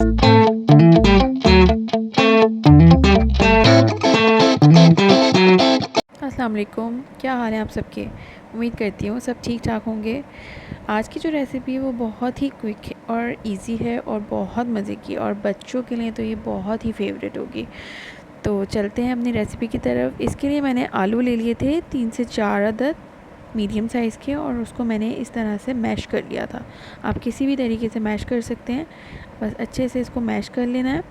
अस्सलाम वालेकुम, क्या हाल है आप सबके। उम्मीद करती हूँ सब ठीक ठाक होंगे। आज की जो रेसिपी है वो बहुत ही क्विक और इजी है और बहुत मज़े की, और बच्चों के लिए तो ये बहुत ही फेवरेट होगी। तो चलते हैं अपनी रेसिपी की तरफ। इसके लिए मैंने आलू ले लिए थे 3 से 4 अदद मीडियम साइज़ के, और उसको मैंने इस तरह से मैश कर लिया था। आप किसी भी तरीके से मैश कर सकते हैं, बस अच्छे से इसको मैश कर लेना है।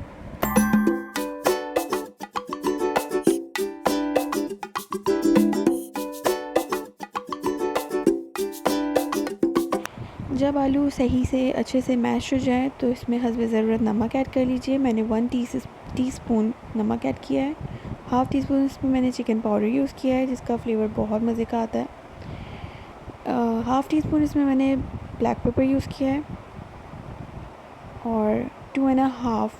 जब आलू सही से अच्छे से मैश हो जाए तो इसमें हस्बे ज़रूरत नमक ऐड कर लीजिए। मैंने 1 टीस्पून नमक ऐड किया है। हाफ़ टी स्पून इसमें मैंने चिकन पाउडर यूज़ किया है, जिसका फ्लेवर बहुत मज़े का आता है। हाफ़ टी स्पून इसमें मैंने ब्लैक पेपर यूज़ किया है, और 2.5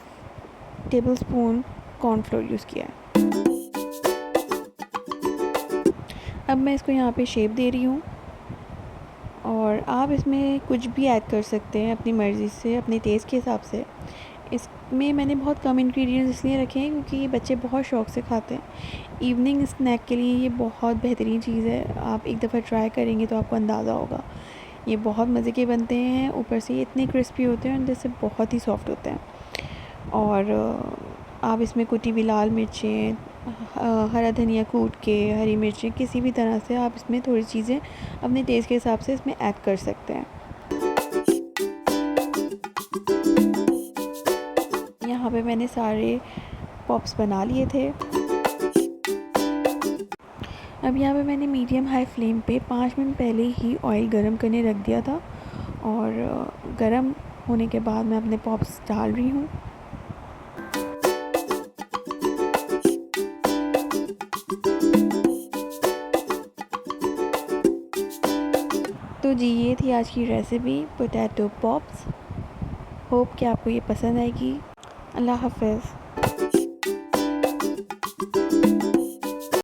टेबल स्पून कॉर्नफ्लोर यूज़ किया है। अब मैं इसको यहाँ पे शेप दे रही हूँ, और आप इसमें कुछ भी ऐड कर सकते हैं अपनी मर्ज़ी से, अपने टेस्ट के हिसाब से। इसमें मैंने बहुत कम इंग्रेडिएंट्स इसलिए रखे हैं क्योंकि ये बच्चे बहुत शौक़ से खाते हैं। इवनिंग स्नैक के लिए ये बहुत बेहतरीन चीज़ है। आप एक दफ़ा ट्राई करेंगे तो आपको अंदाज़ा होगा। ये बहुत मज़े के बनते हैं, ऊपर से ये इतने क्रिस्पी होते हैं, अंदर से बहुत ही सॉफ्ट होते हैं। और आप इसमें कुटी हुई लाल मिर्चें, हरा धनिया कूट के, हरी मिर्चें, किसी भी तरह से आप इसमें थोड़ी चीज़ें अपने टेस्ट के हिसाब से इसमें ऐड कर सकते हैं। यहाँ पे मैंने सारे पॉप्स बना लिए थे। अब यहाँ पे मैंने मीडियम हाई फ्लेम पे 5 मिनट पहले ही ऑयल गरम करने रख दिया था, और गरम होने के बाद मैं अपने पॉप्स डाल रही हूँ। तो जी, ये थी आज की रेसिपी पोटैटो पॉप्स। होप कि आपको ये पसंद आएगी। अल्लाह हाफ़िज़।